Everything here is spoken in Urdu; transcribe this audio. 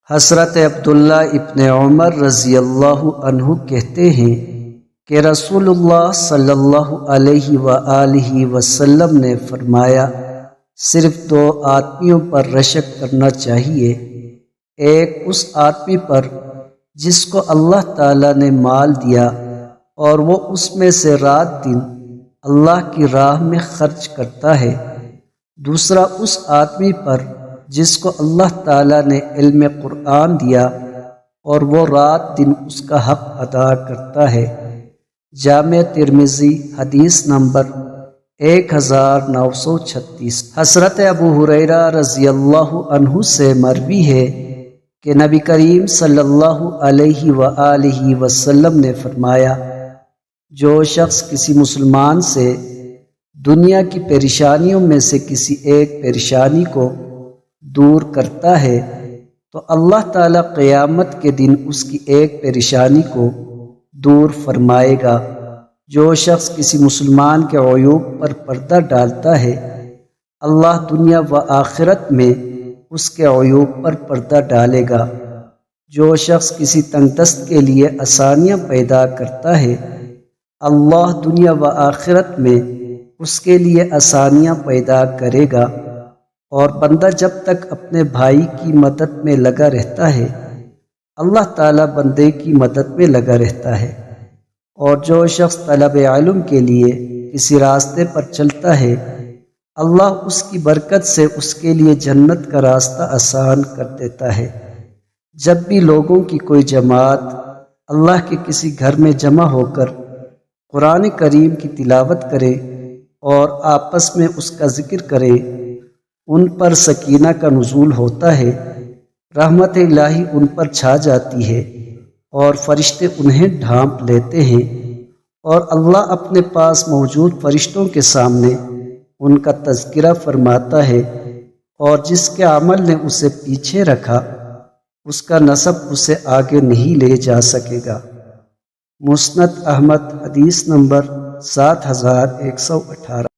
حضرت عبداللہ ابن عمر رضی اللہ عنہ کہتے ہیں کہ رسول اللہ صلی اللہ علیہ وآلہ وسلم نے فرمایا، صرف دو آدمیوں پر رشک کرنا چاہیے، ایک اس آدمی پر جس کو اللہ تعالیٰ نے مال دیا اور وہ اس میں سے رات دن اللہ کی راہ میں خرچ کرتا ہے، دوسرا اس آدمی پر جس کو اللہ تعالیٰ نے علم قرآن دیا اور وہ رات دن اس کا حق ادا کرتا ہے۔ جامع ترمذی حدیث نمبر 1936۔ حضرت ابو ہریرہ رضی اللہ عنہ سے مروی ہے کہ نبی کریم صلی اللہ علیہ وآلہ وسلم نے فرمایا، جو شخص کسی مسلمان سے دنیا کی پریشانیوں میں سے کسی ایک پریشانی کو دور کرتا ہے تو اللہ تعالیٰ قیامت کے دن اس کی ایک پریشانی کو دور فرمائے گا۔ جو شخص کسی مسلمان کے عیوب پر پردہ ڈالتا ہے، اللہ دنیا و آخرت میں اس کے عیوب پر پردہ ڈالے گا۔ جو شخص کسی تنگ دست کے لیے آسانیاں پیدا کرتا ہے، اللہ دنیا و آخرت میں اس کے لیے آسانیاں پیدا کرے گا۔ اور بندہ جب تک اپنے بھائی کی مدد میں لگا رہتا ہے، اللہ تعالیٰ بندے کی مدد میں لگا رہتا ہے۔ اور جو شخص طلب علم کے لیے کسی راستے پر چلتا ہے، اللہ اس کی برکت سے اس کے لیے جنت کا راستہ آسان کر دیتا ہے۔ جب بھی لوگوں کی کوئی جماعت اللہ کے کسی گھر میں جمع ہو کر قرآن کریم کی تلاوت کرے اور آپس میں اس کا ذکر کرے، ان پر سکینہ کا نزول ہوتا ہے، رحمت الہی ان پر چھا جاتی ہے اور فرشتے انہیں ڈھانپ لیتے ہیں، اور اللہ اپنے پاس موجود فرشتوں کے سامنے ان کا تذکرہ فرماتا ہے، اور جس کے عمل نے اسے پیچھے رکھا اس کا نسب اسے آگے نہیں لے جا سکے گا۔ مسند احمد حدیث نمبر 7118۔